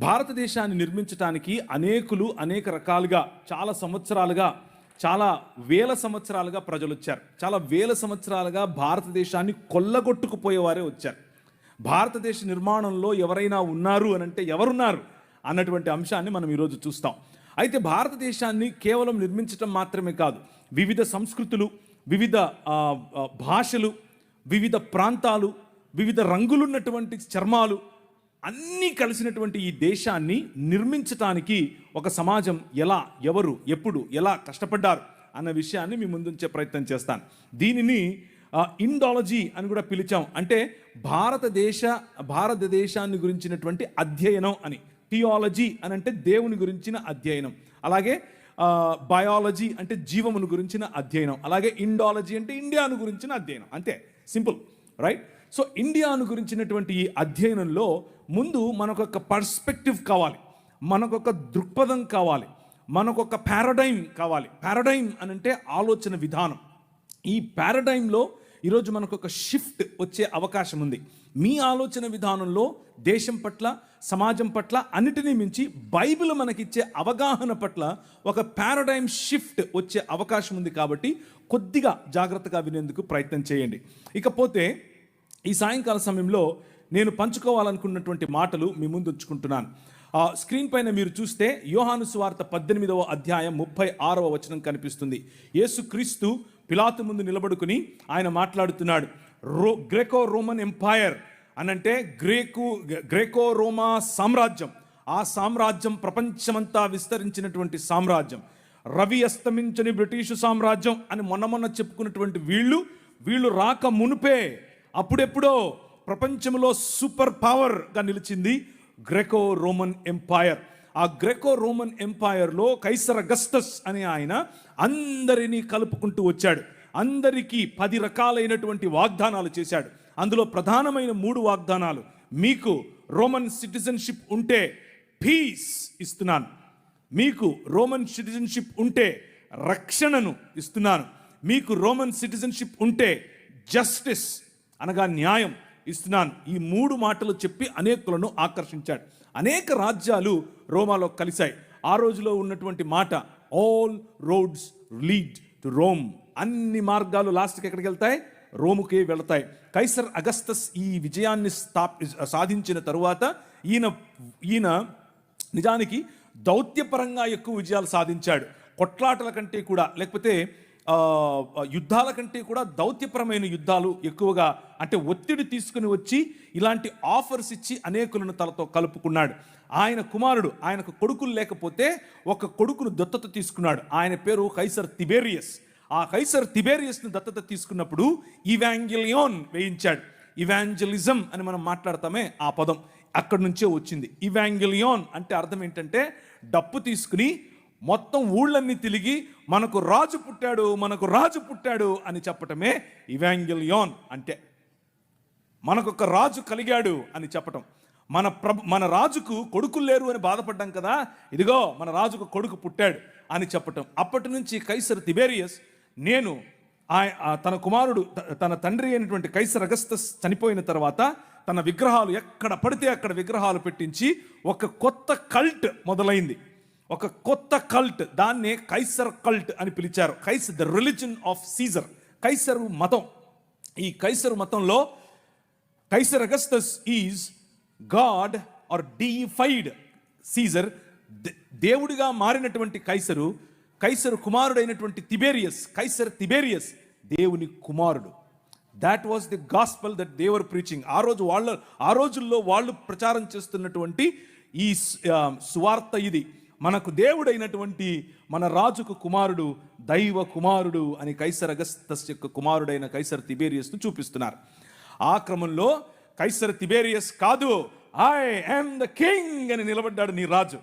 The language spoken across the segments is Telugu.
భారతదేశాన్ని నిర్మించడానికి అనేక రకాలుగా చాలా సంవత్సరాలుగా, చాలా వేల సంవత్సరాలుగా ప్రజలు వచ్చారు. చాలా వేల సంవత్సరాలుగా భారతదేశాన్ని కొల్లగొట్టుకుపోయేవారే వచ్చారు. భారతదేశ నిర్మాణంలో ఎవరైనా ఉన్నారు అనంటే ఎవరున్నారు అన్నటువంటి అంశాన్ని మనం ఈరోజు చూస్తాం. అయితే భారతదేశాన్ని కేవలం నిర్మించటం మాత్రమే కాదు, వివిధ సంస్కృతులు, వివిధ భాషలు, వివిధ ప్రాంతాలు, వివిధ రంగులున్నటువంటి చర్మాలు అన్నీ కలిసినటువంటి ఈ దేశాన్ని నిర్మించటానికి ఒక సమాజం ఎలా, ఎవరు, ఎప్పుడు, ఎలా కష్టపడ్డారు అన్న విషయాన్ని మీ ముందుంచే ప్రయత్నం చేస్తాను. దీనిని ఇండాలజీ అని కూడా పిలిచాం. అంటే భారతదేశాన్ని గురించినటువంటి అధ్యయనం అని. థియాలజీ అని అంటే దేవుని గురించిన అధ్యయనం, అలాగే బయాలజీ అంటే జీవమును గురించిన అధ్యయనం, అలాగే ఇండాలజీ అంటే ఇండియాను గురించిన అధ్యయనం. అంతే, సింపుల్, రైట్? సో ఇండియాను గురించినటువంటి ఈ అధ్యయనంలో ముందు మనకొక పర్స్పెక్టివ్ కావాలి, మనకొక దృక్పథం కావాలి, మనకొక పారాడైమ్ కావాలి. పారాడైమ్ అని అంటే ఆలోచన విధానం. ఈ పారాడైమ్లో ఈరోజు మనకు ఒక షిఫ్ట్ వచ్చే అవకాశం ఉంది. మీ ఆలోచన విధానంలో దేశం పట్ల, సమాజం పట్ల, అన్నిటినీ మించి బైబిల్ మనకిచ్చే అవగాహన పట్ల ఒక పారాడైమ్ షిఫ్ట్ వచ్చే అవకాశం ఉంది. కాబట్టి కొద్దిగా జాగ్రత్తగా వినేందుకు ప్రయత్నం చేయండి. ఇకపోతే ఈ సాయంకాల సమయంలో నేను పంచుకోవాలనుకున్నటువంటి మాటలు మీ ముందు ఉంచుకుంటున్నాను. స్క్రీన్ పైన మీరు చూస్తే యోహాను సువార్త 18వ అధ్యాయం 36వ వచనం కనిపిస్తుంది. యేసుక్రీస్తు పిలాతు ముందు నిలబడుకుని ఆయన మాట్లాడుతున్నాడు. గ్రేకో రోమన్ ఎంపైర్ అనంటే గ్రేకో రోమా సామ్రాజ్యం. ఆ సామ్రాజ్యం ప్రపంచమంతా విస్తరించినటువంటి సామ్రాజ్యం. రవి అస్తమించని బ్రిటిషు సామ్రాజ్యం అని మొన్న చెప్పుకున్నటువంటి వీళ్ళు రాక మునుపే అప్పుడెప్పుడో ప్రపంచంలో సూపర్ పవర్గా నిలిచింది గ్రేకో రోమన్ ఎంపైర్. ఆ గ్రేకో రోమన్ ఎంపైర్లో కైసర్ అగస్టస్ అనే ఆయన అందరినీ కలుపుకుంటూ వచ్చాడు. అందరికీ 10 రకాలైనటువంటి వాగ్దానాలు చేశాడు. అందులో ప్రధానమైన 3 వాగ్దానాలు: మీకు రోమన్ సిటిజన్షిప్ ఉంటే పీస్ ఇస్తున్నాను, మీకు రోమన్ సిటిజన్షిప్ ఉంటే రక్షణను ఇస్తున్నాను, మీకు రోమన్ సిటిజన్షిప్ ఉంటే జస్టిస్ అనగా న్యాయం ఇస్తున్నాను. ఈ 3 మాటలు చెప్పి అనేకులను ఆకర్షించాడు. అనేక రాజ్యాలు రోమాలో కలిశాయి. ఆ రోజులో ఉన్నటువంటి మాట all roads lead to Rome. అన్ని మార్గాలు లాస్ట్కి ఎక్కడికి వెళ్తాయి? రోముకే వెళతాయి. కైసర్ అగస్తస్ ఈ విజయాన్ని సాధించిన తరువాత ఈయన నిజానికి దౌత్యపరంగా ఎక్కువ విజయాలు సాధించాడు. కొట్లాటల కంటే కూడా, లేకపోతే యుద్ధాల కంటే కూడా దౌత్యపరమైన యుద్ధాలు ఎక్కువగా, అంటే ఒత్తిడి తీసుకుని వచ్చి ఇలాంటి ఆఫర్స్ ఇచ్చి అనేకులను తనతో కలుపుకున్నాడు. ఆయన కుమారుడు, ఆయనకు కొడుకులు లేకపోతే ఒక కొడుకును దత్తత తీసుకున్నాడు. ఆయన పేరు కైసర్ తిబేరియస్. ఆ కైసర్ తిబేరియస్ను దత్తత తీసుకున్నప్పుడు ఇవాంజెలియోన్ వేయించాడు. ఇవాంజలిజం అని మనం మాట్లాడతామే, ఆ పదం అక్కడి నుంచే వచ్చింది. ఇవాంజెలియోన్ అంటే అర్థం ఏంటంటే డప్పు తీసుకుని మొత్తం ఊళ్ళన్నీ తిరిగి మనకు రాజు పుట్టాడు అని చెప్పటమే ఇవాంజెలియోన్ అంటే. మనకొక రాజు కలిగాడు అని చెప్పటం. మన రాజుకు కొడుకులు లేరు అని బాధపడ్డాం కదా, ఇదిగో మన రాజుకు కొడుకు పుట్టాడు అని చెప్పటం. అప్పటి నుంచి కైసర్ తిబేరియస్ తన కుమారుడు, తన తండ్రి అయినటువంటి కైసర్ అగస్తస్ చనిపోయిన తర్వాత తన విగ్రహాలు ఎక్కడ పడితే అక్కడ విగ్రహాలు పెట్టించి ఒక కొత్త కల్ట్ మొదలైంది. ఒక కొత్త కల్ట్, దాన్నే కైసర్ కల్ట్ అని పిలిచారు. The religion of Caesar, Kaiser మతం. ఈ కైసరు మతంలో Kaiser Augustus is god or deified Caesar. దేవుడిగా మారినటువంటి కైసరు కుమారుడైనటువంటి కైసర్ తిబేరియస్ దేవుని కుమారుడు. That was the gospel that they were preaching. ఆ రోజుల్లో వాళ్ళు ప్రచారం చేస్తున్నటువంటి ఈ సువార్త ఇది. మనకు దేవుడైనటువంటి మన రాజుకు కుమారుడు, దైవ కుమారుడు అని కైసర్ అగస్తస్ యొక్క కుమారుడైన కైసర్ తిబేరియస్ను చూపిస్తున్నారు. ఆ క్రమంలో కైసర్ తిబేరియస్ కాదు, ఐ యామ్ ద కింగ్ అని నిలబడ్డాడు నీ రాజు.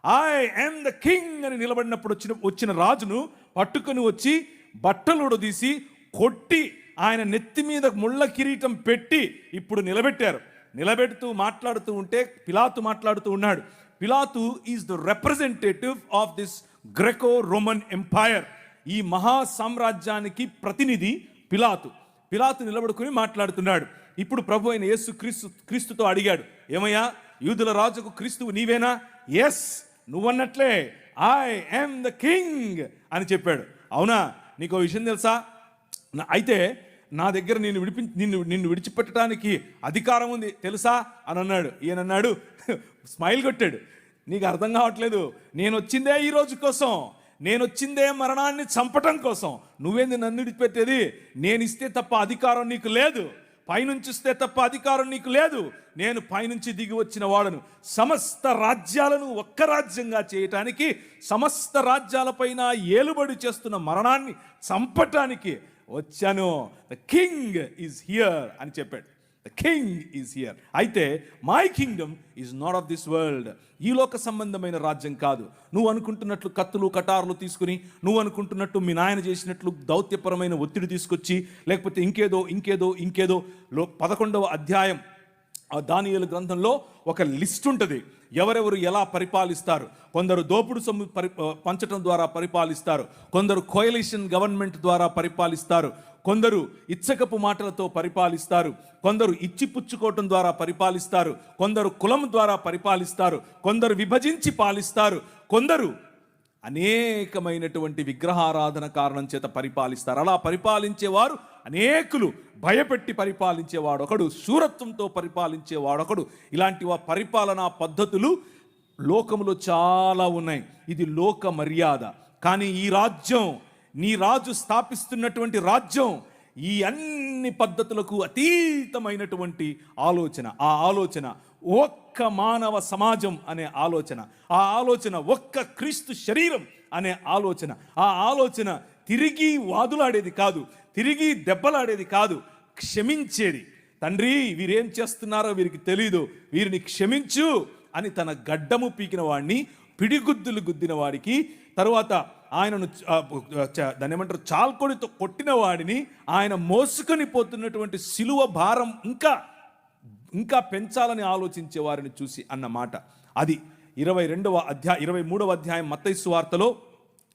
ఐ యామ్ ద కింగ్ అని నిలబడినప్పుడు వచ్చిన రాజును పట్టుకొని వచ్చి బట్టలు ఉడదీసి కొట్టి ఆయన నెత్తి మీద ముళ్ళ కిరీటం పెట్టి ఇప్పుడు నిలబెడుతూ మాట్లాడుతూ ఉంటే పిలాతు మాట్లాడుతూ ఉన్నాడు. పిలాతు is the representative of this Graeco Roman empire. ఈ మహా సామ్రాజ్యానికి ప్రతినిధి పిలాతు నిలబడుకుని మాట్లాడుతున్నాడు. ఇప్పుడు ప్రభు అయిన యేసు క్రీస్తుతో అడిగాడు, ఏమయ్యా యూదుల రాజుకు క్రీస్తువు నీవేనా? ఎస్, నువ్వన్నట్లే ఐ యామ్ ద కింగ్ అని చెప్పాడు. అవునా? నీకు విషయం తెలుసా? అయితే నా దగ్గర నిన్ను విడిచిపెట్టడానికి అధికారం ఉంది తెలుసా అని అన్నాడు. ఈయన అన్నాడు, స్మైల్ కొట్టాడు, నీకు అర్థం కావట్లేదు, నేను వచ్చిందే ఈ రోజు కోసం, నేను వచ్చిందే మరణాన్ని చంపటం కోసం, నువ్వేంది నన్ను విడిచిపెట్టేది? నేను ఇస్తే తప్ప అధికారం నీకు లేదు, పైనుంచి ఇస్తే తప్ప అధికారం నీకు లేదు. నేను పైనుంచి దిగి వచ్చిన వాడను, సమస్త రాజ్యాలను ఒక్క రాజ్యంగా చేయటానికి, సమస్త రాజ్యాలపైన ఏలుబడి చేస్తున్న మరణాన్ని చంపటానికి వచ్చాను. ద కింగ్ ఈజ్ హియర్ అని చెప్పాడు. The king is here. అయితే my kingdom is not of this world. ఈ లోక సంబంధమైన రాజ్యం కాదు. నువ్వు అనుకుంటున్నట్లు కత్తులు కటారులు తీసుకుని, నువ్వు అనుకుంటున్నట్టు మీ నాయన చేసినట్లు దౌత్యపరమైన ఒత్తిడి తీసుకొచ్చి, లేకపోతే ఇంకేదో 11వ అధ్యాయం దానియేలు గ్రంథంలో ఒక లిస్ట్ ఉంటుంది, ఎవరెవరు ఎలా పరిపాలిస్తారు. కొందరు దోపుడు సొమ్ము పంచడం ద్వారా పరిపాలిస్తారు, కొందరు కోయలిషన్ గవర్నమెంట్ ద్వారా పరిపాలిస్తారు, కొందరు ఇచ్చకపు మాటలతో పరిపాలిస్తారు, కొందరు ఇచ్చిపుచ్చుకోవటం ద్వారా పరిపాలిస్తారు, కొందరు కులం ద్వారా పరిపాలిస్తారు, కొందరు విభజించి పాలిస్తారు, కొందరు అనేకమైనటువంటి విగ్రహారాధన కారణం చేత పరిపాలిస్తారు. అలా పరిపాలించేవారు అనేకులు. భయపెట్టి పరిపాలించేవాడు ఒకడు, శూరత్వంతో పరిపాలించేవాడొకడు. ఇలాంటి పరిపాలనా పద్ధతులు లోకములో చాలా ఉన్నాయి. ఇది లోక మర్యాద. కానీ ఈ రాజ్యం, నీ రాజు స్థాపిస్తున్నటువంటి రాజ్యం, ఈ అన్ని పద్ధతులకు అతీతమైనటువంటి ఆలోచన. ఆ ఆలోచన ఒక్క మానవ సమాజం అనే ఆలోచన, ఆ ఆలోచన ఒక్క క్రీస్తు శరీరం అనే ఆలోచన. ఆ ఆలోచన తిరిగి వాదులాడేది కాదు, తిరిగి దెబ్బలాడేది కాదు, క్షమించేది. తండ్రి, వీరేం చేస్తున్నారో వీరికి తెలీదు, వీరిని క్షమించు అని తన గడ్డము పీకిన వాడిని, పిడిగుద్దులు గుద్దిన వాడికి, తరువాత ఆయనను దాన్ని ఏమంటారు, చాల్కొడితో కొట్టిన వాడిని, ఆయన మోసుకొని పోతున్నటువంటి సిలువ భారం ఇంకా పెంచాలని ఆలోచించే వారిని చూసి అన్నమాట. అది 23వ అధ్యాయం మత్తయి సువార్తలో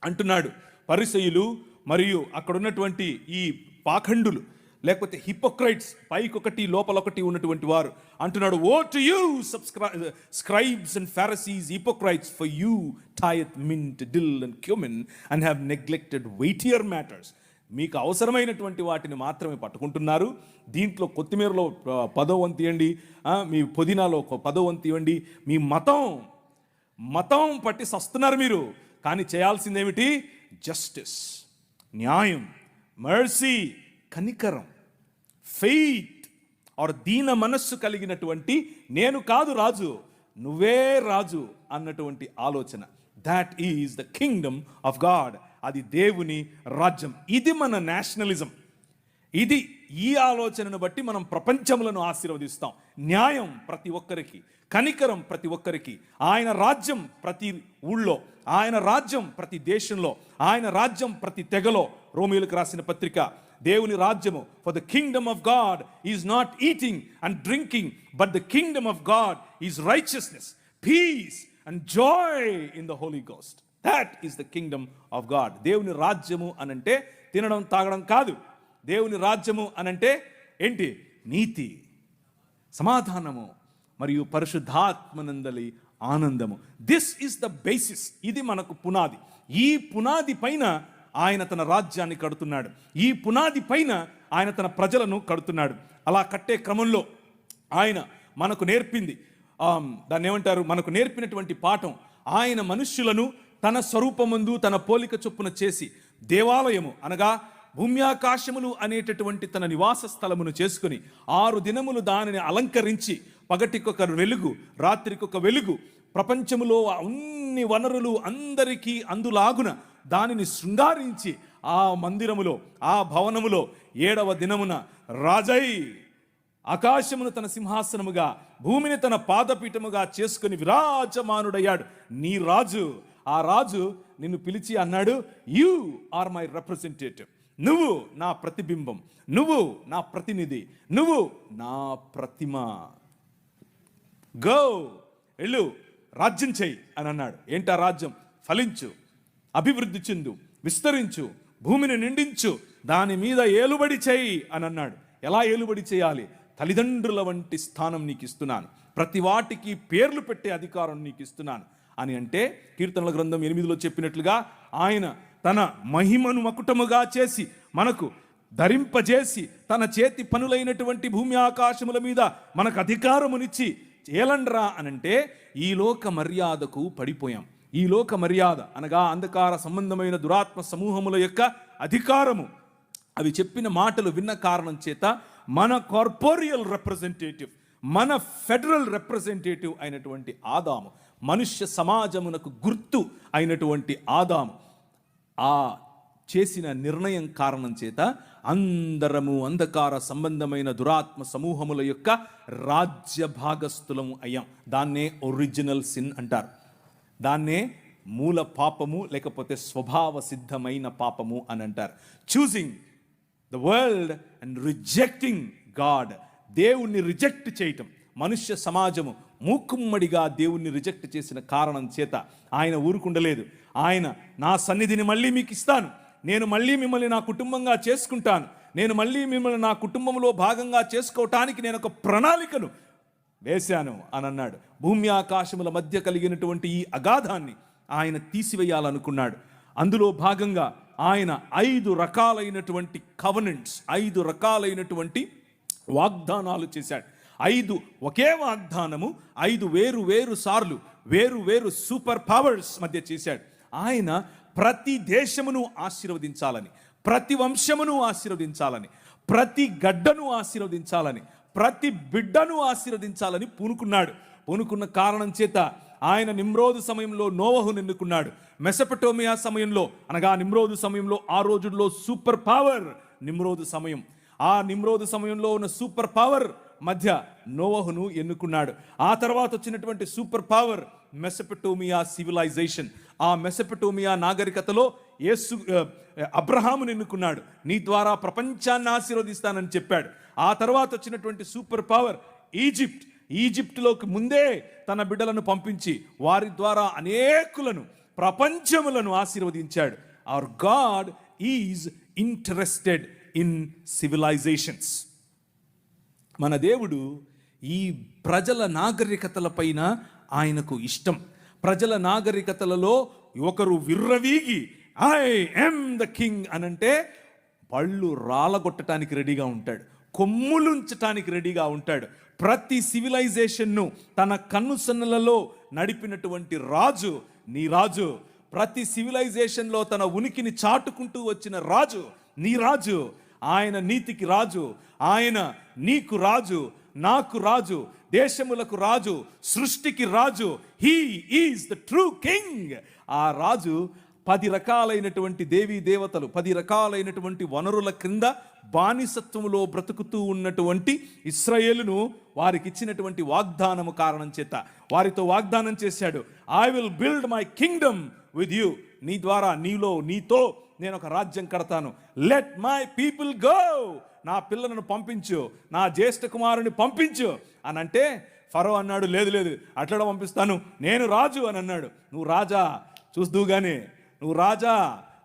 అంటున్నాడు. పరిసయ్యులు మరియు అక్కడ ఉన్నటువంటి ఈ పాఖండులు, లేకపోతే హిపోక్రైట్స్, పైకొకటి లోపలొకటి ఉన్నటువంటి వారు అంటున్నాడు, woe to you scribes and Pharisees hypocrites, for you tithe mint dill and cumin and have neglected weightier matters. మీకు అవసరమైనటువంటి వాటిని మాత్రమే పట్టుకుంటున్నారు. దీంట్లో కొత్తిమీరలో 10వ వంతు ఇవ్వండి, మీ పుదీనాలో 10వ వంతు ఇవ్వండి. మీ మతం పట్టి సస్తున్నారు మీరు. కానీ చేయాల్సిందేమిటి? జస్టిస్, న్యాయం, మర్సీ, కనికరం, ఫెయిత్ ఆర్ దీన మనస్సు కలిగినటువంటి, నేను కాదు రాజు, నువ్వే రాజు అన్నటువంటి ఆలోచన. That is the kingdom of God. అది దేవుని రాజ్యం. ఇది మన నేషనలిజం. ఈ ఆలోచనను బట్టి మనం ప్రపంచములను ఆశీర్వదిస్తాం. న్యాయం ప్రతి ఒక్కరికి, కనికరం ప్రతి ఒక్కరికి, ఆయన రాజ్యం ప్రతి ఊళ్ళో, ఆయన రాజ్యం ప్రతి దేశంలో, ఆయన రాజ్యం ప్రతి తెగలో. రోమీయులకు రాసిన పత్రిక, దేవుని రాజ్యము, for the kingdom of God is not eating and drinking, but the kingdom of God is righteousness, peace and joy in the Holy Ghost. That is the kingdom of God. దేవుని రాజ్యము అనంటే తినడం తాగడం కాదు. దేవుని రాజ్యము అనంటే ఏంటి? నీతి, సమాధానము మరియు పరిశుద్ధాత్మనందలి ఆనందము. This is the basis. ఇది మనకు పునాది. ఈ పునాది పైన ఆయన తన రాజ్యాన్ని కడుతున్నాడు. ఈ పునాది పైన ఆయన తన ప్రజలను కడుతున్నాడు. అలా కట్టే క్రమంలో ఆయన మనకు నేర్పింది, దాన్ని ఏమంటారు, మనకు నేర్పినటువంటి పాఠం, ఆయన మనుష్యులను తన స్వరూపమందు తన పోలిక చొప్పున చేసి దేవాలయము అనగా భూమ్యాకాశములు అనేటటువంటి తన నివాస స్థలమును చేసుకుని 6 దినములు దానిని అలంకరించి, పగటికొక వెలుగు, రాత్రికొక వెలుగు, ప్రపంచములో అన్ని వనరులు అందరికీ అందులాగున దానిని శృంగారించి ఆ మందిరములో, ఆ భవనములో 7వ దినమున రాజై ఆకాశమును తన సింహాసనముగా, భూమిని తన పాదపీఠముగా చేసుకుని విరాజమానుడయ్యాడు. నీ రాజు. ఆ రాజు నిన్ను పిలిచి అన్నాడు, యు ఆర్ మై రిప్రజెంటేటివ్. నువ్వు నా ప్రతిబింబం, నువ్వు నా ప్రతినిధి, నువ్వు నా ప్రతిమ. గో, వెళ్ళు, రాజ్యం చెయ్యి అని అన్నాడు. ఏంటా రాజ్యం? ఫలించు, అభివృద్ధి చెందు, విస్తరించు, భూమిని నిండించు, దాని మీద ఏలుబడి చేయి అని అన్నాడు. ఎలా ఏలుబడి చేయాలి? తల్లిదండ్రుల వంటి స్థానం నీకు ఇస్తున్నాను, ప్రతి వాటికి పేర్లు పెట్టే అధికారం నీకు ఇస్తున్నాను అని అంటే, కీర్తనల గ్రంథం 8లో చెప్పినట్లుగా ఆయన తన మహిమను మకుటముగా చేసి మనకు ధరింపజేసి తన చేతి పనులైనటువంటి భూమి ఆకాశముల మీద మనకు అధికారమునిచ్చి ఏలండ్రా అనంటే ఈ లోక మర్యాదకు పడిపోయాం. ఈ లోక మర్యాద అనగా అంధకార సంబంధమైన దురాత్మ సమూహముల యొక్క అధికారము, అవి చెప్పిన మాటలు విన్న కారణం చేత మన కార్పొరియల్ రిప్రజెంటేటివ్, మన ఫెడరల్ రిప్రజెంటేటివ్ అయినటువంటి ఆదాము, మనుష్య సమాజమునకు గుర్తు అయినటువంటి ఆదాము ఆ చేసిన నిర్ణయం కారణం చేత అందరము అంధకార సంబంధమైన దురాత్మ సమూహముల యొక్క రాజ్య భాగస్థులము అయ్యాం. దాన్నే ఒరిజినల్ సిన్ అంటారు. దాన్నే మూల పాపము లేకపోతే స్వభావ సిద్ధమైన పాపము అని అంటారు. Choosing the world and rejecting God, దేవుణ్ణి రిజెక్ట్ చేయటం. మనుష్య సమాజము మూకుమ్మడిగా దేవుణ్ణి రిజెక్ట్ చేసిన కారణం చేత ఆయన ఊరుకుండలేదు. ఆయన నా సన్నిధిని మళ్ళీ మీకు ఇస్తాను, నేను మళ్ళీ మిమ్మల్ని నా కుటుంబంగా చేసుకుంటాను, నేను మళ్ళీ మిమ్మల్ని నా కుటుంబంలో భాగంగా చేసుకోవటానికి నేను ఒక ప్రణాళికను వేశాను అని అన్నాడు. భూమి ఆకాశముల మధ్య కలిగినటువంటి ఈ అగాధాన్ని ఆయన తీసివేయాలనుకున్నాడు. అందులో భాగంగా ఆయన 5 రకాలైనటువంటి కవెనెంట్స్, 5 రకాలైనటువంటి వాగ్దానాలు చేశాడు. 5 ఒకే వాగ్దానము 5 వేరు సార్లు వేరు సూపర్ పవర్స్ మధ్య చేశాడు. ఆయన ప్రతి దేశమును ఆశీర్వదించాలని, ప్రతి వంశమును ఆశీర్వదించాలని, ప్రతి గడ్డను ఆశీర్వదించాలని, ప్రతి బిడ్డను ఆశీర్వదించాలని పూనుకున్న కారణం చేత ఆయన నిమ్రోదు సమయంలో నోవహును ఎన్నుకున్నాడు. మెసపటోమియా సమయంలో అనగా నిమ్రోదు సమయంలో ఆ రోజుల్లో సూపర్ పవర్ నిమ్రోదు సమయం. ఆ నిమ్రోదు సమయంలో ఉన్న సూపర్ పవర్ మధ్య నోవహును ఎన్నుకున్నాడు. ఆ తర్వాత వచ్చినటువంటి సూపర్ పవర్ మెసపటోమియా సివిలైజేషన్. ఆ మెసపటోమియా నాగరికతలో అబ్రహామును ఎన్నుకున్నాడు. నీ ద్వారా ప్రపంచాన్ని ఆశీర్వదిస్తానని చెప్పాడు. ఆ తర్వాత వచ్చినటువంటి సూపర్ పవర్ ఈజిప్టులోకి ముందే తన బిడ్డలను పంపించి వారి ద్వారా అనేకులను, ప్రపంచములను ఆశీర్వదించాడు. Hour God is interested in civilisations. మన దేవుడు ఈ ప్రజల నాగరికతల పైన ఆయనకు ఇష్టం. ప్రజల నాగరికతలలో ఒకరు విర్రవీగి ఐ యామ్ ద కింగ్ అనంటే పళ్ళు రాలగొట్టడానికి రెడీగా ఉంటాడు, కొమ్ములుంచటానికి రెడీగా ఉంటాడు. ప్రతి సివిలైజేషన్ను తన కన్నుసన్నలలో నడిపినటువంటి రాజు నీ రాజు. ప్రతి సివిలైజేషన్లో తన ఉనికిని చాటుకుంటూ వచ్చిన రాజు నీ రాజు. ఆయన నీతికి రాజు, ఆయన నీకు రాజు, నాకు రాజు, దేశములకు రాజు, సృష్టికి రాజు. He is the true king. ఆ రాజు 10 రకాలైనటువంటి దేవీ దేవతలు, 10 రకాలైనటువంటి వనరుల క్రింద బానిసత్వములో బ్రతుకుతూ ఉన్నటువంటి ఇశ్రాయేలును వారికి ఇచ్చినటువంటి వాగ్దానము కారణం చేత వారితో వాగ్దానం చేశాడు. I will build my Kingdom with you. నీ ద్వారా, నీతో నేను ఒక రాజ్యం కడతాను. Let my people go. నా పిల్లలను పంపించు, నా జ్యేష్ఠ కుమారుని పంపించు అని అంటే ఫరో అన్నాడు, లేదు అట్లా పంపిస్తాను, నేను రాజు అని అన్నాడు. నువ్వు రాజా చూస్తూగానే, నువ్వు రాజా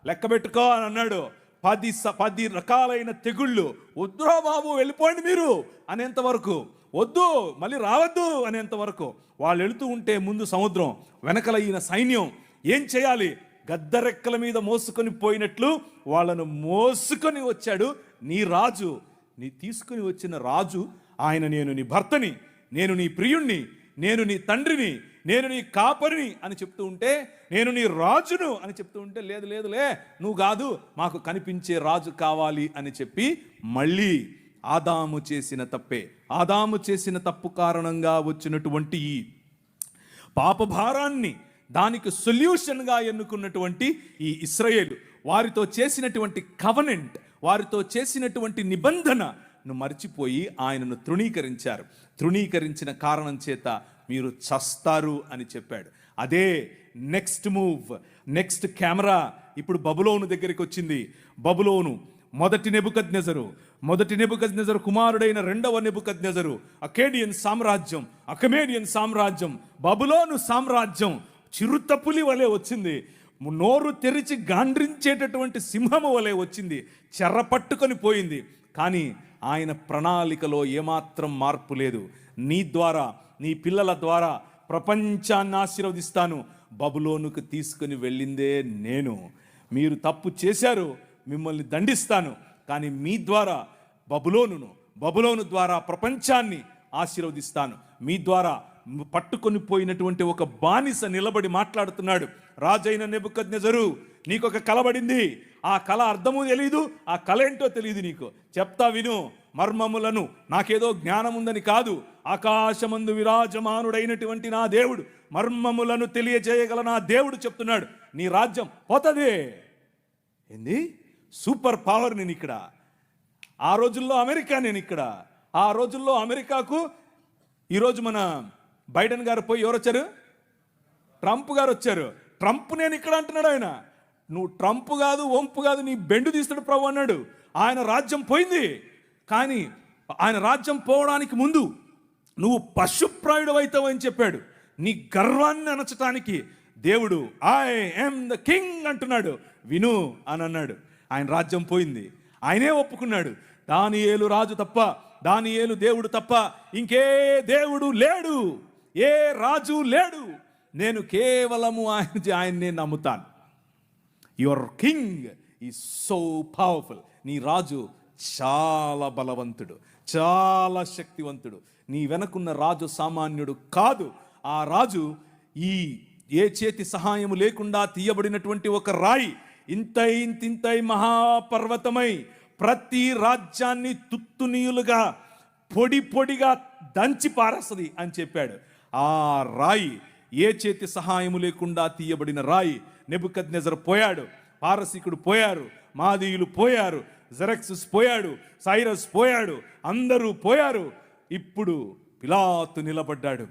లెక్క పెట్టుకో అని అన్నాడు. 10 రకాలైన తెగుళ్ళు. వద్దురా బాబు వెళ్ళిపోండి మీరు అనేంత వరకు, వద్దు మళ్ళీ రావద్దు అనేంత వరకు వాళ్ళు వెళుతూ ఉంటే ముందు సముద్రం, వెనకల ఈయన సైన్యం. ఏం చేయాలి? గద్దరెక్కల మీద మోసుకొని పోయినట్లు వాళ్ళను మోసుకొని వచ్చాడు నీ రాజు. నీ తీసుకుని వచ్చిన రాజు ఆయన, నేను నీ భర్తని, నేను నీ ప్రియుణ్ణి, నేను నీ తండ్రిని, నేను నీ కాపరిని అని చెప్తూ ఉంటే, నేను నీ రాజును అని చెప్తూ ఉంటే, లేదులే నువ్వు కాదు, మాకు కనిపించే రాజు కావాలి అని చెప్పి మళ్ళీ ఆదాము చేసిన తప్పు కారణంగా వచ్చినటువంటి ఈ పాపభారాన్ని దానికి సొల్యూషన్గా ఎన్నుకున్నటువంటి ఈ ఇశ్రాయేలు వారితో చేసినటువంటి కవెనెంట్, వారితో చేసినటువంటి నిబంధనను మర్చిపోయి ఆయనను తృణీకరించారు. తృణీకరించిన కారణం చేత మీరు చస్తారు అని చెప్పాడు. అదే నెక్స్ట్ మూవ్, నెక్స్ట్ కెమెరా ఇప్పుడు బబులోను దగ్గరికి వచ్చింది. బబులోను మొదటి నెబుకద్నెజరు కుమారుడైన రెండవ నెబుకద్నెజరు అకేడియన్ సామ్రాజ్యం, బబులోను సామ్రాజ్యం చిరుతపులి వలె వచ్చింది. నోరు తెరిచి గాండ్రించేటటువంటి సింహము వలె వచ్చింది, చెర్రపట్టుకొని పోయింది. కానీ ఆయన ప్రణాళికలో ఏమాత్రం మార్పు లేదు. నీ ద్వారా నీ పిల్లల ద్వారా ప్రపంచాన్ని ఆశీర్వదిస్తాను. బబులోనుకు తీసుకుని వెళ్ళిందే నేను. మీరు తప్పు చేశారు, మిమ్మల్ని దండిస్తాను, కానీ మీ ద్వారా బబులోను ద్వారా ప్రపంచాన్ని ఆశీర్వదిస్తాను. మీ ద్వారా పట్టుకొని పోయినటువంటి ఒక బానిస నిలబడి మాట్లాడుతున్నాడు. రాజైన నెబుకద్నెజరు, నీకొక కల పడింది. ఆ కళ అర్థము తెలీదు, ఆ కళ ఏంటో తెలియదు నీకు. చెప్తా విను. మర్మములను, నాకేదో జ్ఞానం ఉందని కాదు, ఆకాశమందు విరాజమానుడైనటువంటి నా దేవుడు, మర్మములను తెలియజేయగల నా దేవుడు చెప్తున్నాడు, నీ రాజ్యం పోతదే. ఏంది? సూపర్ పవర్ నేను ఇక్కడ. ఆ రోజుల్లో అమెరికా నేను ఇక్కడ. ఆ రోజుల్లో అమెరికాకు ఈరోజు మన బైడెన్ గారు పోయి ఎవరు వచ్చారు? ట్రంప్ గారు వచ్చారు. ట్రంప్ నేను ఇక్కడ అంటున్నాడు ఆయన. నువ్వు ట్రంప్ కాదు, వంపు కాదు, నీ బెండు తీస్తాడు ప్రభు అన్నాడు. ఆయన రాజ్యం పోయింది. కానీ ఆయన రాజ్యం పోవడానికి ముందు నువ్వు పశుప్రాయుడు అవుతావు అని చెప్పాడు. నీ గర్వాన్ని అణచటానికి దేవుడు ఐ యామ్ ద కింగ్ అంటున్నాడు. విను అని అన్నాడు. ఆయన రాజ్యం పోయింది. ఆయనే ఒప్పుకున్నాడు. దానియేలు రాజు తప్ప, దానియేలు దేవుడు తప్ప ఇంకే దేవుడు లేడు, ఏ రాజు లేడు. నేను కేవలము ఆయన్నే నమ్ముతాను. Your king is so powerful. నీ రాజు చాలా బలవంతుడు, చాలా శక్తివంతుడు. నీ వెనకున్న రాజు సామాన్యుడు కాదు. ఆ రాజు ఏ చేతి సహాయము లేకుండా తీయబడినటువంటి ఒక రాయి, ఇంతై మహాపర్వతమై ప్రతి రాజ్యాన్ని తుత్తునీయులుగా పొడిగా దంచి పారేస్తుంది అని చెప్పాడు. ఆ రాయి, ఏ చేతి సహాయము లేకుండా తీయబడిన రాయి. నెబుకద్నెజరు పోయాడు, పారసీకుడు పోయారు, మాదీయులు పోయారు, జెరక్సస్ పోయాడు, సైరస్ పోయాడు, అందరూ పోయారు. ఇప్పుడు పిలాతు నిలబడ్డాడు.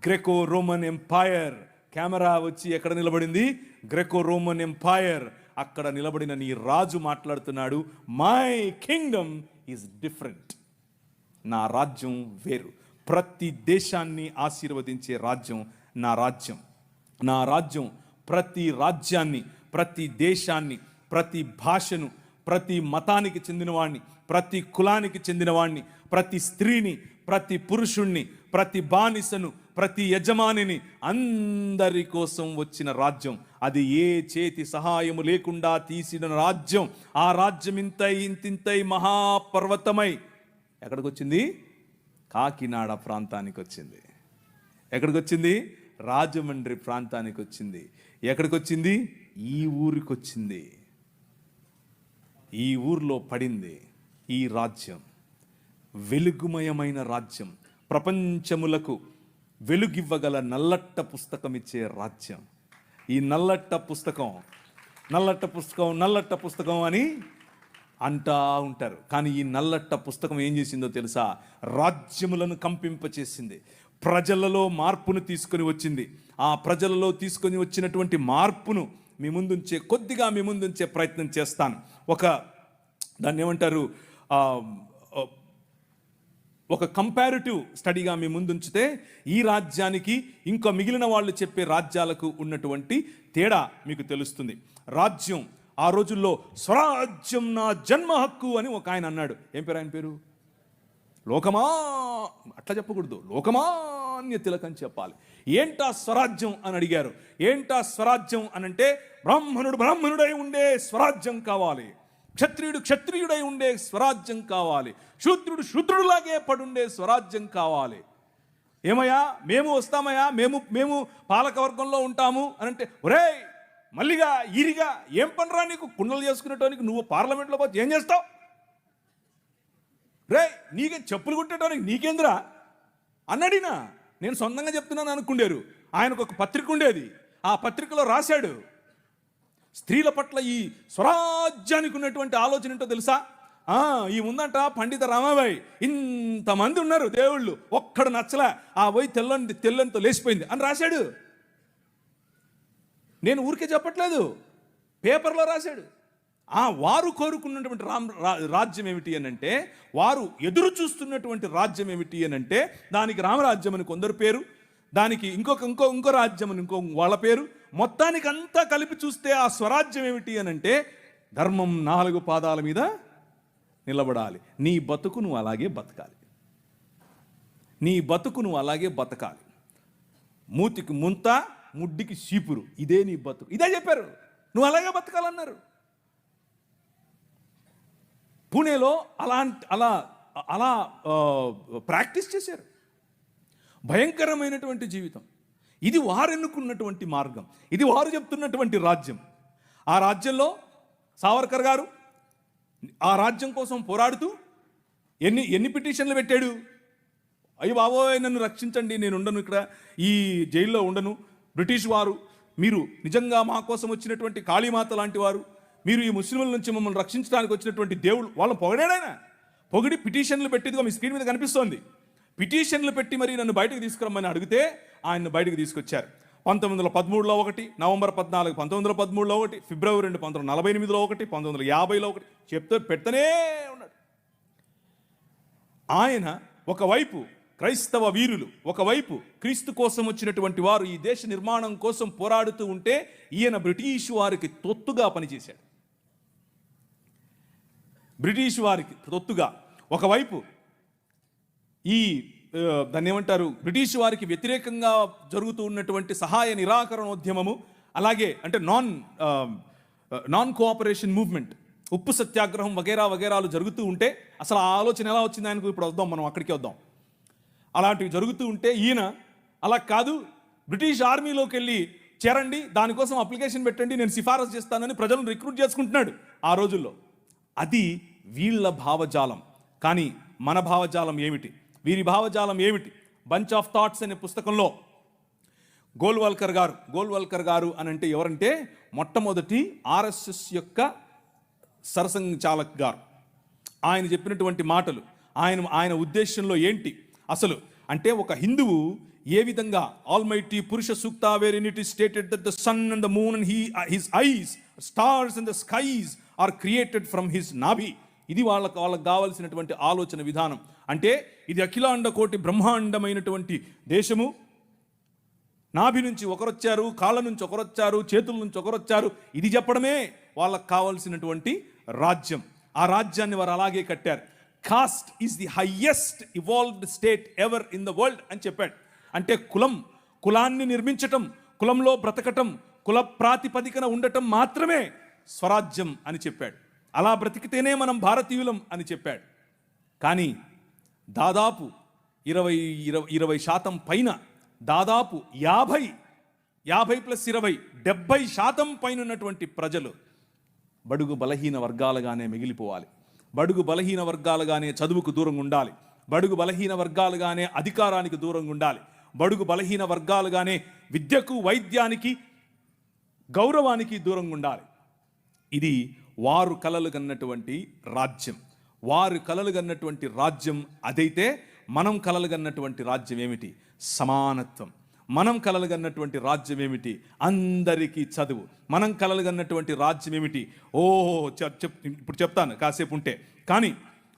Graeco Roman empire. కెమెరా వచ్చి ఎక్కడ నిలబడింది? Graeco Roman empire. అక్కడ నిలబడిన నీ రాజు మాట్లాడుతున్నాడు, మై కింగ్డమ్ ఈజ్ డిఫరెంట్. నా రాజ్యం వేరు. ప్రతి దేశాన్ని ఆశీర్వదించే రాజ్యం నా రాజ్యం. నా రాజ్యం ప్రతి రాజ్యాన్ని, ప్రతి దేశాన్ని, ప్రతి భాషను, ప్రతి మతానికి చెందినవాడిని, ప్రతి కులానికి చెందినవాడిని, ప్రతి స్త్రీని, ప్రతి పురుషుణ్ణి, ప్రతి బానిసను, ప్రతి యజమానిని, అందరి కోసం వచ్చిన రాజ్యం. అది ఏ చేతి సహాయము లేకుండా తీసిన రాజ్యం. ఆ రాజ్యం ఇంతింతై మహాపర్వతమై ఎక్కడికి వచ్చింది? కాకినాడ ప్రాంతానికి వచ్చింది. ఎక్కడికి వచ్చింది? రాజమండ్రి ప్రాంతానికి వచ్చింది. ఎక్కడికి వచ్చింది? ఈ ఊరికి వచ్చింది. ఈ ఊర్లో పడింది ఈ రాజ్యం. వెలుగుమయమైన రాజ్యం. ప్రపంచములకు వెలుగివ్వగల నల్లట్ట పుస్తకం ఇచ్చే రాజ్యం. ఈ నల్లట్ట పుస్తకం అని అంటా ఉంటారు. కానీ ఈ నల్లట్ట పుస్తకం ఏం చేసిందో తెలుసా? రాజ్యములను కంపింపచేసింది. ప్రజలలో మార్పును తీసుకొని వచ్చింది. ఆ ప్రజలలో తీసుకొని వచ్చినటువంటి మార్పును కొద్దిగా మీ ముందుంచే ప్రయత్నం చేస్తాను. దాన్ని ఏమంటారు, ఒక కంపారిటివ్ స్టడీగా మీ ముందుంచితే ఈ రాజ్యానికి ఇంకా మిగిలిన వాళ్ళు చెప్పే రాజ్యాలకు ఉన్నటువంటి తేడా మీకు తెలుస్తుంది. రాజ్యం ఆ రోజుల్లో స్వరాజ్యం నా జన్మ హక్కు అని ఒక ఆయన అన్నాడు. ఏం పేరు ఆయన పేరు? అట్లా చెప్పకూడదు, లోకమాన్య తిలక్ అని చెప్పాలి. ఏంటా స్వరాజ్యం అని అడిగారు. ఏంటా స్వరాజ్యం అనంటే బ్రాహ్మణుడై ఉండే స్వరాజ్యం కావాలి, క్షత్రియుడై ఉండే స్వరాజ్యం కావాలి, శూద్రుడులాగే పడుండే స్వరాజ్యం కావాలి. ఏమయ్యా మేము వస్తామయ్యా, మేము పాలకవర్గంలో ఉంటాము అని అంటే, ఒరే మల్లిగా ఇరిగా ఏం పనిరా నీకు? కుండలు చేసుకునేటానికి నువ్వు పార్లమెంట్లో పోతే ఏం చేస్తావు? రే నీకే చెప్పులు కుట్టేటానికి నీకేంద్రా అన్నడినా. నేను సొంతంగా చెప్తున్నాను అనుకుండేరు. ఆయనకు ఒక పత్రిక ఉండేది. ఆ పత్రికలో రాశాడు, స్త్రీల పట్ల ఈ స్వరాజ్యానికి ఉన్నటువంటి ఆలోచన ఏంటో తెలుసా? ఈ ముందంట పండిత రామాబాయి, ఇంతమంది ఉన్నారు దేవుళ్ళు, ఒక్కడు నచ్చలే, ఆ పోయి తెల్లనితో లేచిపోయింది అని రాశాడు. నేను ఊరికే చెప్పట్లేదు, పేపర్లో రాశాడు. వారు కోరుకున్నటువంటి రాజ్యం ఏమిటి అని అంటే, వారు ఎదురు చూస్తున్నటువంటి రాజ్యం ఏమిటి అని అంటే, దానికి రామరాజ్యం అని కొందరు పేరు, దానికి ఇంకో రాజ్యం అని ఇంకో వాళ్ళ పేరు. మొత్తానికి అంతా కలిపి చూస్తే ఆ స్వరాజ్యం ఏమిటి అని అంటే, ధర్మం 4 పాదాల మీద నిలబడాలి. నీ బతుకు నువ్వు అలాగే బతకాలి. నీ బతుకు నువ్వు అలాగే బతకాలి. మూతికి ముంత, ముడ్డికి చీపురు, ఇదే నీ బతుకు. ఇదే చెప్పారు, నువ్వు అలాగే బతకాలన్నారు. పూణేలో అలా అలా ప్రాక్టీస్ చేశారు. భయంకరమైనటువంటి జీవితం. ఇది వారు ఎన్నుకున్నటువంటి మార్గం, ఇది వారు చెప్తున్నటువంటి రాజ్యం. ఆ రాజ్యంలో సావర్కర్ గారు ఆ రాజ్యం కోసం పోరాడుతూ ఎన్ని పిటిషన్లు పెట్టాడు. అయ్యో బాబోయ్, నన్ను రక్షించండి, నేను ఉండను, ఇక్కడ ఈ జైల్లో ఉండను. బ్రిటిష్ వారు, మీరు నిజంగా మా కోసం వచ్చినటువంటి కాళీమాత లాంటి వారు, మీరు ఈ ముస్లింల నుంచి మమ్మల్ని రక్షించడానికి వచ్చినటువంటి దేవుడు. వాళ్ళని పొగడాడాయన. పొగిడి పిటిషన్లు పెట్టిదిగా మీ స్క్రీన్ మీద కనిపిస్తోంది. పిటిషన్లు పెట్టి మరి నన్ను బయటకు తీసుకురమ్మని అడిగితే ఆయన బయటకు తీసుకొచ్చారు. 1913లో ఒకటి, నవంబర్ 14 1913లో ఒకటి, ఫిబ్రవరి 2 1948లో ఒకటి, 1950లో ఒకటి చెప్తూ పెడతనే ఉన్నాడు. ఆయన ఒకవైపు క్రైస్తవ వీరులు, ఒకవైపు క్రీస్తు కోసం వచ్చినటువంటి వారు ఈ దేశ నిర్మాణం కోసం పోరాడుతూ ఉంటే ఈయన బ్రిటిష్ వారికి తొత్తుగా పనిచేశాడు. బ్రిటిష్ వారికి తొత్తుగా ఒకవైపు ఈ దాన్ని ఏమంటారు, బ్రిటిష్ వారికి వ్యతిరేకంగా జరుగుతూ ఉన్నటువంటి సహాయ నిరాకరణోద్యమము, అలాగే అంటే నాన్ కోఆపరేషన్ మూవ్మెంట్, ఉప్పు సత్యాగ్రహం వగేరాలు జరుగుతూ ఉంటే, అసలు ఆ ఆలోచన ఎలా వచ్చింది ఆయనకు ఇప్పుడు వద్దాం, మనం అక్కడికి వద్దాం. అలాంటివి జరుగుతూ ఉంటే ఈయన అలా కాదు, బ్రిటిష్ ఆర్మీలోకి వెళ్ళి చేరండి, దానికోసం అప్లికేషన్ పెట్టండి, నేను సిఫారసు చేస్తానని ప్రజలను రిక్రూట్ చేసుకుంటున్నాడు ఆ రోజుల్లో. అది వీళ్ళ భావజాలం. కానీ మన భావజాలం ఏమిటి, వీరి భావజాలం ఏమిటి? బంచ్ ఆఫ్ థాట్స్ అనే పుస్తకంలో గోల్వల్కర్ గారు అని అంటే ఎవరంటే మొట్టమొదటి ఆర్ఎస్ఎస్ యొక్క సరసంఘచాలక్ గారు. ఆయన చెప్పినటువంటి మాటలు, ఆయన ఉద్దేశంలో ఏంటి అసలు అంటే, ఒక హిందువు ఏ విధంగా almighty Purusha Sukta where in it is stated that the sun and the moon and his eyes stars and the skies are created from his నాభి. ఇది వాళ్ళకు కావలసినటువంటి ఆలోచన విధానం. అంటే ఇది అఖిలాండ కోటి బ్రహ్మాండమైనటువంటి దేశము. నాభి నుంచి ఒకరొచ్చారు, కాళ్ళ నుంచి ఒకరొచ్చారు, చేతుల నుంచి ఒకరొచ్చారు. ఇది చెప్పడమే వాళ్ళకు కావలసినటువంటి రాజ్యం. ఆ రాజ్యాన్ని వారు అలాగే కట్టారు. Cost is the highest evolved state ever in the world అని చెప్పాడు. అంటే కులాన్ని నిర్మించటం, కులంలో బ్రతకటం, కుల ప్రాతిపదికన ఉండటం మాత్రమే స్వరాజ్యం అని చెప్పాడు. అలా బ్రతికితేనే మనం భారతీయులం అని చెప్పాడు. కానీ దాదాపు 20% పైన, దాదాపు 50+20 70% పైన ఉన్నటువంటి ప్రజలు బడుగు బలహీన వర్గాలుగానే మిగిలిపోవాలి. బడుగు బలహీన వర్గాలుగానే చదువుకు దూరంగా ఉండాలి. బడుగు బలహీన వర్గాలుగానే అధికారానికి దూరంగా ఉండాలి. బడుగు బలహీన వర్గాలుగానే విద్యకు, వైద్యానికి, గౌరవానికి దూరంగా ఉండాలి. ఇది వారు కలలు కన్నటువంటి రాజ్యం. వారు కలలు కన్నటువంటి రాజ్యం అదైతే మనం కలలు కన్నటువంటి రాజ్యం ఏమిటి? సమానత్వం. మనం కలలు కన్నటువంటి రాజ్యం ఏమిటి? అందరికీ చదువు. మనం కలలు కన్నటువంటి రాజ్యం ఏమిటి? ఇప్పుడు చెప్తాను కాసేపు ఉంటే. కానీ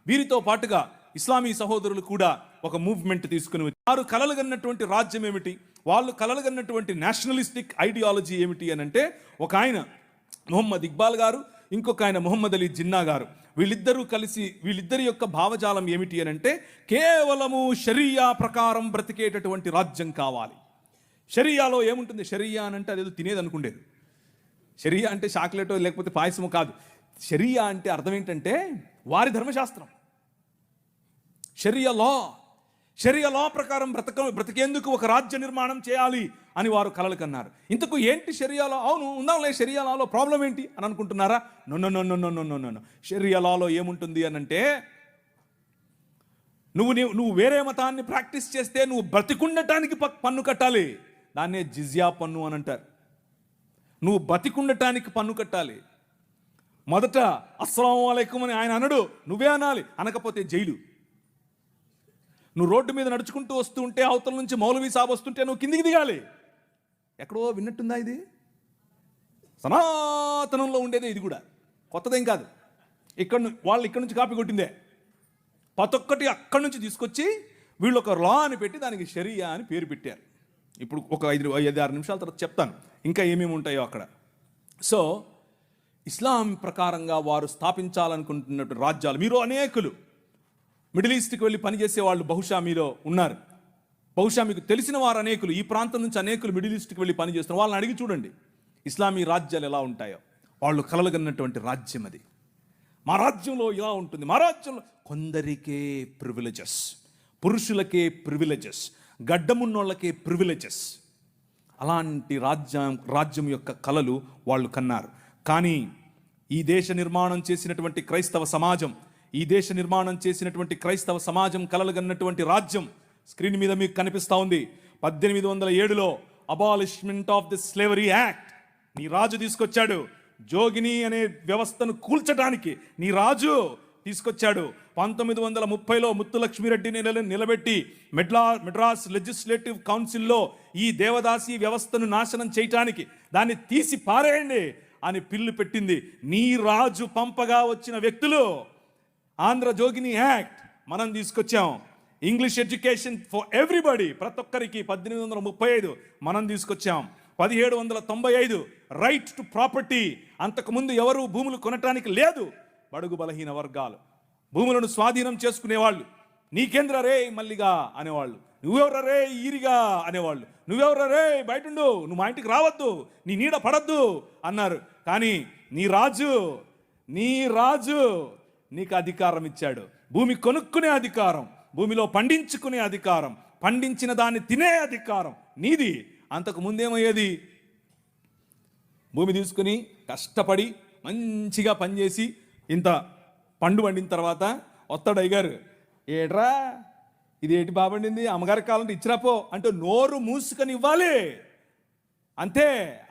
వీరితో పాటుగా ఇస్లామీ సహోదరులు కూడా ఒక మూవ్మెంట్ తీసుకుని వారు కలలు కన్నటువంటి రాజ్యం ఏమిటి, వాళ్ళు కలలు కన్నటువంటి నేషనలిస్టిక్ ఐడియాలజీ ఏమిటి అని అంటే, ఒక ఆయన మొహమ్మద్ ఇక్బాల్ గారు, ఇంకొక ఆయన మొహమ్మద్ అలీ జిన్నా గారు, వీళ్ళిద్దరూ కలిసి వీళ్ళిద్దరి యొక్క భావజాలం ఏమిటి అని అంటే, కేవలము షరియా ప్రకారం బ్రతికేటటువంటి రాజ్యం కావాలి. షరియాలో ఏముంటుంది? షరియా అని అంటే అదేదో తినేది అనుకుండేది. షరియా అంటే చాక్లెటో లేకపోతే పాయసమో కాదు. షరియా అంటే అర్థం ఏంటంటే వారి ధర్మశాస్త్రం. షరియా లా ప్రకారం బ్రతికేందుకు ఒక రాజ్య నిర్మాణం చేయాలి అని వారు కలలు కన్నారు. ఇంతకు ఏంటి షరియాలో? అవును ఉందాంలే, షరియా లాలో ప్రాబ్లం ఏంటి అని అనుకుంటున్నారా? నో. షరియా లాలో ఏముంటుంది అని అంటే, నువ్వు వేరే మతాన్ని ప్రాక్టీస్ చేస్తే నువ్వు బ్రతికుండటానికి పన్ను కట్టాలి. దాన్నే జిజియా పన్ను అని అంటారు. నువ్వు బతికుండటానికి పన్ను కట్టాలి. మొదట అస్సలాము అలైకుం అని ఆయన అనడు, నువ్వే అనాలి. అనకపోతే జైలు. నువ్వు రోడ్డు మీద నడుచుకుంటూ వస్తూ ఉంటే అవతల నుంచి మౌలవీ సాబ్ వస్తుంటే నువ్వు కిందికి దిగాలి. ఎక్కడో విన్నట్టుందా? ఇది సనాతనంలో ఉండేదే. ఇది కూడా కొత్తదేం కాదు. వాళ్ళు ఇక్కడ నుంచి కాపీ కొట్టిందే. ప్రతి ఒక్కటి అక్కడి నుంచి తీసుకొచ్చి వీళ్ళు ఒక లా అని పెట్టి దానికి షరియా అని పేరు పెట్టారు. ఇప్పుడు ఒక 5-6 నిమిషాల తర్వాత చెప్తాను ఇంకా ఏమేమి ఉంటాయో అక్కడ. సో ఇస్లాం ప్రకారంగా వారు స్థాపించాలనుకుంటున్నటువంటి రాజ్యాలు, మీరు అనేకులు మిడిల్ ఈస్ట్కి వెళ్ళి పనిచేసే వాళ్ళు బహుశా మీలో ఉన్నారు. బహుశా మీకు తెలిసిన వారు అనేకులు, ఈ ప్రాంతం నుంచి అనేకులు మిడిల్ ఈస్ట్కి వెళ్ళి పని చేస్తున్నారు. వాళ్ళని అడిగి చూడండి ఇస్లామీ రాజ్యాలు ఎలా ఉంటాయో. వాళ్ళు కలలుగన్నటువంటి రాజ్యం అది. మా రాజ్యంలో ఇలా ఉంటుంది, మా రాజ్యంలో కొందరికే ప్రివిలేజెస్, పురుషులకే ప్రివిలేజెస్, గడ్డమున్నోళ్ళకే ప్రివిలేజెస్. అలాంటి రాజ్యం యొక్క కలలు వాళ్ళు కన్నారు. కానీ ఈ దేశ నిర్మాణం చేసినటువంటి క్రైస్తవ సమాజం, ఈ దేశ నిర్మాణం చేసినటువంటి క్రైస్తవ సమాజం కలలుగన్నటువంటి రాజ్యం స్క్రీన్ మీద మీకు కనిపిస్తూ ఉంది. 1807లో abolishment of the slavery act నీ రాజు తీసుకొచ్చాడు. జోగిని అనే వ్యవస్థను కూల్చడానికి నీ రాజు తీసుకొచ్చాడు. 1930లో ముత్తులక్ష్మిరెడ్డిని నిలబెట్టి మెడ్రాస్ లెజిస్లేటివ్ కౌన్సిల్లో ఈ దేవదాసి వ్యవస్థను నాశనం చేయటానికి, దాన్ని తీసి పారేయండి అని పిల్లు పెట్టింది. నీ రాజు పంపగా వచ్చిన వ్యక్తులు ఆంధ్ర జోగిని యాక్ట్ మనం తీసుకొచ్చాం. ఇంగ్లీష్ ఎడ్యుకేషన్ ఫర్ ఎవ్రీబడి, ప్రతి ఒక్కరికి 1835 మనం తీసుకొచ్చాం. 1795 రైట్ టు ప్రాపర్టీ, అంతకుముందు ఎవరు భూములు కొనటానికి లేదు. బడుగు బలహీన వర్గాలు భూములను స్వాధీనం చేసుకునేవాళ్ళు. నీకేంద్ర రే మల్లిగా అనేవాళ్ళు, నువ్వెవర రే ఈరిగా అనేవాళ్ళు, నువ్వెవర రే బయటుండు, నువ్వు మా ఇంటికి రావద్దు, నీ నీడ పడద్దు అన్నారు. కానీ నీ రాజు నీకు అధికారం ఇచ్చాడు. భూమి కొనుక్కునే అధికారం, భూమిలో పండించుకునే అధికారం, పండించిన దాన్ని తినే అధికారం నీది. అంతకు ముందేమయ్యేది, భూమి తీసుకుని కష్టపడి మంచిగా పనిచేసి ఇంత పండు పండిన తర్వాత వస్తాడు అయ్యగారు, ఏట్రా ఇది ఏంటి బాబండింది, అమ్మగారికి కావాలంటే ఇచ్చిరాపో అంటే నోరు మూసుకొని ఇవ్వాలి అంతే.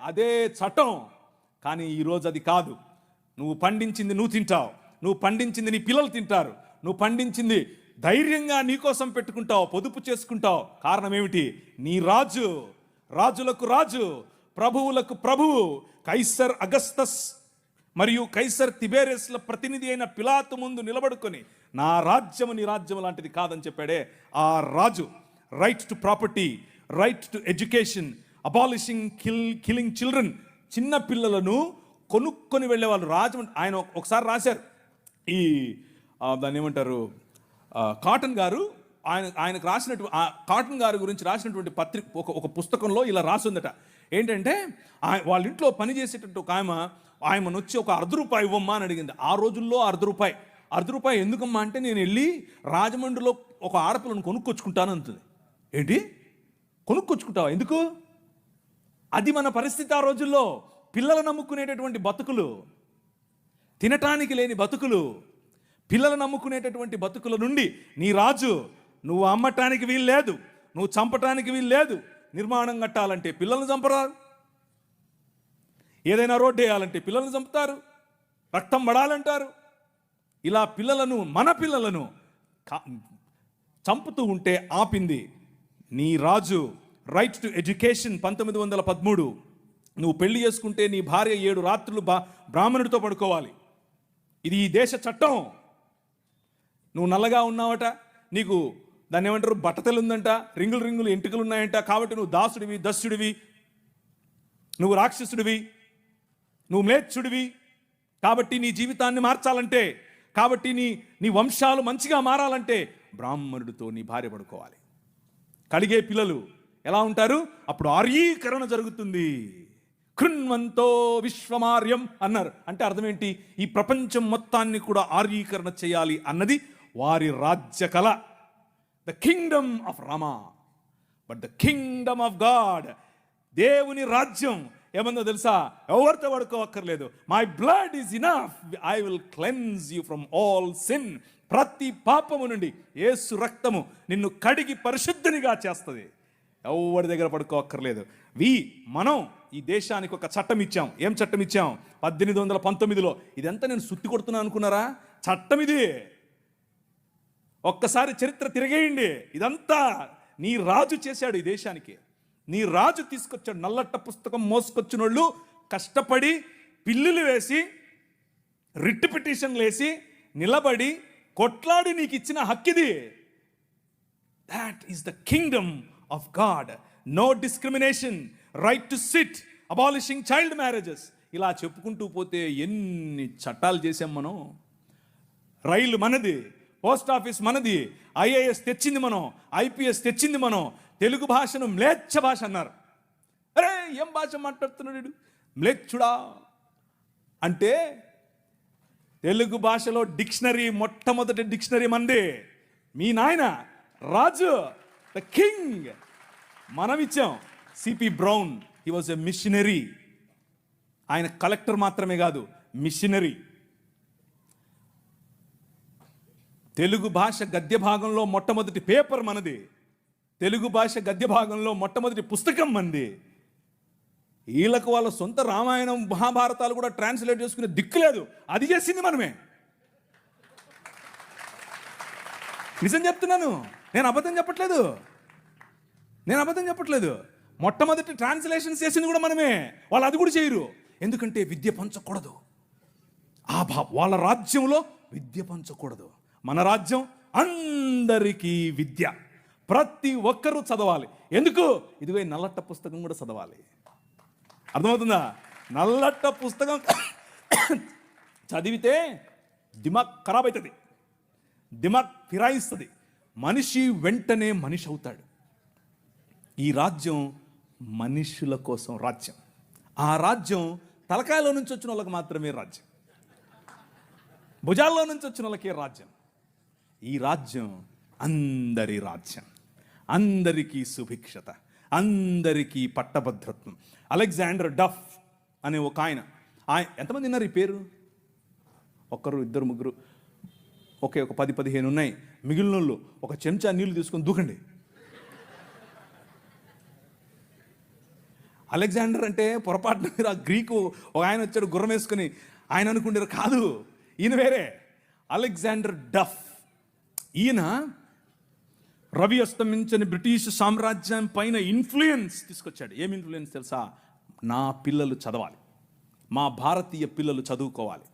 అదే చట్టం. కానీ ఈరోజు అది కాదు. నువ్వు పండించింది నువ్వు తింటావు, నువ్వు పండించింది నీ పిల్లలు తింటారు, నువ్వు పండించింది ధైర్యంగా నీకోసం పెట్టుకుంటావు, పొదుపు చేసుకుంటావు. కారణం ఏమిటి? నీ రాజు, రాజులకు రాజు, ప్రభువులకు ప్రభువు, కైసర్ అగస్తస్ మరియు కైసర్ తిబేరియస్ల ప్రతినిధి అయిన పిలాతు ముందు నిలబడుకొని నా రాజ్యము నీ రాజ్యము లాంటిది కాదని చెప్పాడే ఆ రాజు. Right to property, right to education, abolishing killing children, చిన్న పిల్లలను కొనుక్కొని వెళ్ళేవాళ్ళు. ఆయన ఒకసారి రాశారు, ఈ దాన్ని ఏమంటారు, కాటన్ గారు ఆయనకు రాసినటువంటి కాటన్ గారి గురించి రాసినటువంటి పత్రిక ఒక పుస్తకంలో ఇలా రాసిందట. ఏంటంటే వాళ్ళ ఇంట్లో పనిచేసేటట్టు ఒక ఆయమను వచ్చి ఒక ₹1 ఇవ్వమ్మా అని అడిగింది. ఆ రోజుల్లో ₹1 ఎందుకమ్మా అంటే, నేను వెళ్ళి రాజమండ్రిలో ఒక ఆడపిల్లను కొనుక్కొచ్చుకుంటాను అంటుంది. ఏంటి కొనుక్కొచ్చుకుంటావా? ఎందుకు? అది మన పరిస్థితి ఆ రోజుల్లో. పిల్లలు నమ్ముకునేటటువంటి బతుకులు, తినటానికి లేని బతుకులు, పిల్లలు నమ్ముకునేటటువంటి బతుకుల నుండి నీ రాజు, నువ్వు అమ్మటానికి వీలు లేదు, నువ్వు చంపటానికి వీలు లేదు. నిర్మాణం కట్టాలంటే పిల్లల్ని చంపరాదు, ఏదైనా రోడ్డు వేయాలంటే పిల్లల్ని చంపుతారు, రక్తం పడాలంటారు. ఇలా మన పిల్లలను చంపుతూ ఉంటే ఆపింది నీ రాజు. Right to education 1913. నువ్వు పెళ్లి చేసుకుంటే నీ భార్య 7 రాత్రులు బ్రాహ్మణుడితో పడుకోవాలి. ఇది ఈ దేశ చట్టం. నువ్వు నల్లగా ఉన్నావట, నీకు దాన్ని ఏమంటారు బట్టతలు ఉందంట, రింగులు ఎంటుకలు ఉన్నాయంట, కాబట్టి నువ్వు దాసుడివి, దస్యుడివి, నువ్వు రాక్షసుడివి, నువ్వు మ్లేచ్చుడివి. కాబట్టి నీ జీవితాన్ని మార్చాలంటే, కాబట్టి నీ వంశాలు మంచిగా మారాలంటే బ్రాహ్మణుడితో నీ భార్య పడుకోవాలి. కలిగే పిల్లలు ఎలా ఉంటారు? అప్పుడు ఆర్యీకరణ జరుగుతుంది. కృణ్వంతో విశ్వమార్యం అన్నారు. అంటే అర్థం ఏంటి? ఈ ప్రపంచం మొత్తాన్ని కూడా ఆర్యీకరణ చేయాలి అన్నది వారి రాజ్య కళ. The kingdom of Rama, but the kingdom of God, దేవుని రాజ్యం ఏమందో తెలుసా? ఎవరితో పడుకోవక్కర్లేదు. My blood is enough, I will cleanse you from all sin. ప్రతి పాపము నుండి యేసు రక్తము నిన్ను కడిగి పరిశుద్ధనిగా చేస్తుంది. ఎవరి దగ్గర పడుకోవక్కర్లేదు. మనం ఈ దేశానికి ఒక చట్టం ఇచ్చాం. ఏం చట్టం ఇచ్చాం? 1819లో. ఇదంతా నేను సుత్తి కొడుతున్నా అనుకున్నారా? చట్టం ఇది. ఒక్కసారి చరిత్ర తిరిగేయండి. ఇదంతా నీ రాజు చేశాడు ఈ దేశానికి. నీ రాజు తీసుకొచ్చాడు. నల్లట్ట పుస్తకం మోసుకొచ్చినోళ్ళు కష్టపడి పిల్లులు వేసి, రిట్ పిటిషన్లు వేసి, నిలబడి కొట్లాడి నీకు ఇచ్చిన హక్కిది. That is the kingdom of God. No discrimination, right to sit, abolishing child marriages. ఇలా చెప్పుకుంటూ పోతే ఎన్ని చట్టాలు చేసాం మనం. రైలు మనది, పోస్ట్ ఆఫీస్ మనది, ఐఏఎస్ తెచ్చింది మనం, ఐపీఎస్ తెచ్చింది మనం, తెలుగు భాషను మ్లేచ్ఛ భాష అన్నారు. అరే ఏం భాష మాట్లాడుతున్నాడు మ్లేచ్ఛుడా అంటే, తెలుగు భాషలో డిక్షనరీ, మొట్టమొదటి డిక్షనరీ మంది మీ నాయన రాజు, ద కింగ్. మనం ఇచ్చాం. CP brown, he was a machinery. ఆయన కలెక్టర్ మాత్రమే కాదు, మిషనరీ. తెలుగు భాష గద్య భాగంలో మొట్టమొదటి పేపర్ మనది. తెలుగు భాష గద్య భాగంలో మొట్టమొదటి పుస్తకం మనది. వీళ్ళకు వాళ్ళ సొంత రామాయణం మహాభారతాలు కూడా ట్రాన్స్లేట్ చేసుకునే దిక్కు లేదు. అది చేసింది మనమే. నిజం చెప్తున్నాను, నేను అబద్ధం చెప్పట్లేదు. మొట్టమొదటి ట్రాన్స్లేషన్ చేసింది కూడా మనమే. వాళ్ళు అది కూడా చేయరు. ఎందుకంటే విద్య పంచకూడదు. వాళ్ళ రాజ్యంలో విద్య పంచకూడదు. మన రాజ్యం అందరికీ విద్య, ప్రతి ఒక్కరూ చదవాలి. ఎందుకు? ఇదిగో ఈ నల్లట్ట పుస్తకం కూడా చదవాలి. అర్థమవుతుందా? నల్లట్ట పుస్తకం చదివితే దిమాగ్ ఖరాబ్ అవుతుంది, దిమాగ్ ఫిరాయిస్తుంది, మనిషి వెంటనే మనిషి అవుతాడు. ఈ రాజ్యం మనుషుల కోసం రాజ్యం. ఆ రాజ్యం తలకాయలో నుంచి వచ్చిన వాళ్ళకి మాత్రమే రాజ్యం, భుజాల్లో నుంచి వచ్చిన వాళ్ళకే రాజ్యం. ఈ రాజ్యం అందరి రాజ్యం, అందరికీ సుభిక్షత, అందరికీ పట్టభద్రత్వం. అలెగ్జాండర్ డఫ్ అనే ఒక ఆయన ఎంతమంది ఉన్నారు ఈ పేరు? ఒకరు, ఇద్దరు, ముగ్గురు, ఒక 10-15 ఉన్నాయి. మిగిలిన వాళ్ళు ఒక చెంచా నీళ్లు తీసుకొని దూకండి. అలెగ్జాండర్ అంటే పొరపాటున మీరు ఆ గ్రీకు ఒక ఆయన వచ్చాడు గుర్రం వేసుకుని, ఆయన అనుకుంటారు కాదు, ఈయన వేరే. అలెగ్జాండర్ డఫ్. ఈయన రవి అస్తమించని బ్రిటిష్ సామ్రాజ్యం పైన ఇన్ఫ్లుయెన్స్ తీసుకొచ్చాడు. ఏం ఇన్ఫ్లుయెన్స్ తెలుసా? నా పిల్లలు చదవాలి, మా భారతీయ పిల్లలు చదువుకోవాలి.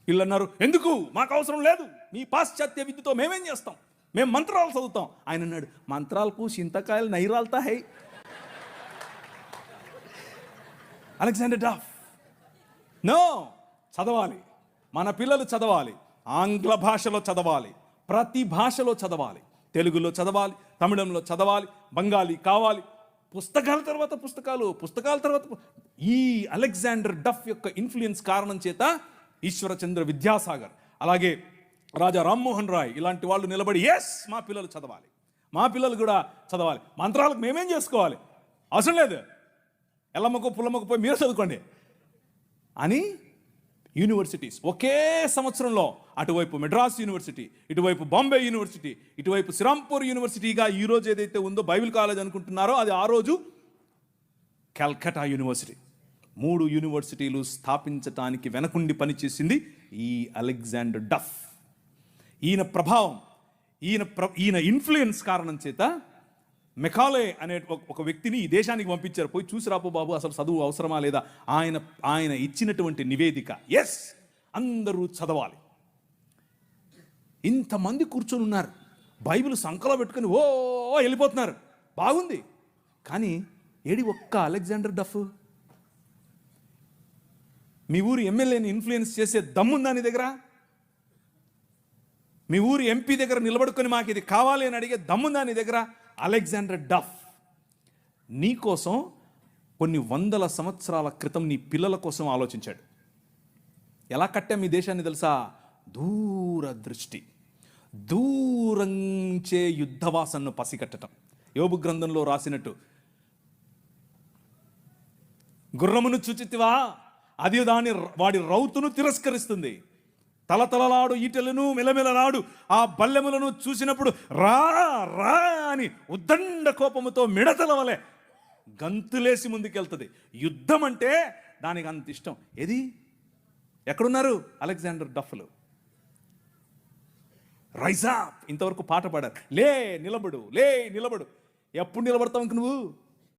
వీళ్ళు అన్నారు, ఎందుకు, మాకు అవసరం లేదు, మీ పాశ్చాత్య విద్యతో మేమేం చేస్తాం, మేము మంత్రాలు చదువుతాం. ఆయన అన్నాడు, మంత్రాలకు చింతకాయలు నైరాల్తా హై. అలెగ్జాండర్ డఫ్ నో, చదవాలి, మన పిల్లలు చదవాలి, ఆంగ్ల భాషలో చదవాలి, ప్రతి భాషలో చదవాలి, తెలుగులో చదవాలి, తమిళంలో చదవాలి, బెంగాలీ కావాలి, పుస్తకాల తర్వాత పుస్తకాలు, పుస్తకాల తర్వాత. ఈ అలెగ్జాండర్ డఫ్ యొక్క ఇన్ఫ్లుయెన్స్ కారణం చేత ఈశ్వరచంద్ర విద్యాసాగర్, అలాగే రాజా రామ్మోహన్ రాయ్ ఇలాంటి వాళ్ళు నిలబడి, ఎస్ మా పిల్లలు చదవాలి, మా పిల్లలు కూడా చదవాలి, మంత్రాలకు మేమేం చేసుకోవాలి, అవసరం లేదు, ఎల్లమ్మకు పుల్లమ్మకు పోయి మీరు చదువుకోండి అని యూనివర్సిటీస్ ఒకే సంవత్సరంలో, అటువైపు మెడ్రాస్ యూనివర్సిటీ, ఇటువైపు బాంబే యూనివర్సిటీ, ఇటువైపు శ్రీరాంపూర్ యూనివర్సిటీగా ఈరోజు ఏదైతే ఉందో బైబిల్ కాలేజ్ అనుకుంటున్నారో అది ఆ రోజు కల్కటా యూనివర్సిటీ. 3 యూనివర్సిటీలు స్థాపించటానికి వెనకుండి పనిచేసింది ఈ అలెగ్జాండర్ డఫ్. ఈయన ప్రభావం, ఈయన ఇన్ఫ్లుయెన్స్ కారణం చేత మెకాలే అనే ఒక వ్యక్తిని ఈ దేశానికి పంపించారు. పోయి చూసి రాపో బాబు, అసలు చదువు అవసరమా లేదా. ఆయన ఇచ్చినటువంటి నివేదిక, ఎస్ అందరూ చదవాలి. ఇంతమంది కూర్చొని ఉన్నారు, బైబిల్ సంకలో పెట్టుకుని ఓ వెళ్ళిపోతున్నారు, బాగుంది. కానీ ఏడి ఒక్క అలెగ్జాండర్ డఫ్? మీ ఊరి ఎమ్మెల్యేని ఇన్ఫ్లుయెన్స్ చేసే దమ్ముందా నీ దగ్గర? మీ ఊరి ఎంపీ దగ్గర నిలబడుకొని మాకు ఇది కావాలి అని అడిగే దమ్ముందా నీ దగ్గర? అలెగ్జాండర్ డఫ్ నీ కోసం కొన్ని 100 సంవత్సరాల క్రితం నీ పిల్లల కోసం ఆలోచించాడు. ఎలా కట్టాం మీ దేశాన్ని తెలుసా? దూరదృష్టి, దూరంచే యుద్ధవాసనను పసిగట్టడం. యోబు గ్రంథంలో రాసినట్టు, గుర్రమును చూచితివా, అది వాడి రౌతును తిరస్కరిస్తుంది, తలతలలాడు ఈటెలను మెలమెలలాడు ఆ బల్లెములను చూసినప్పుడు రా రా అని ఉద్దండ కోపముతో మిడతల వలె గంతులేసి ముందుకెళ్తుంది. యుద్ధం అంటే దానికి అంత ఇష్టం. ఏది ఎక్కడున్నారు అలెగ్జాండర్ డఫ్లు? Rise up. ఇంతవరకు పాట పాడారు, లే నిలబడు, లే నిలబడు. ఎప్పుడు నిలబడతావు ఇంక నువ్వు?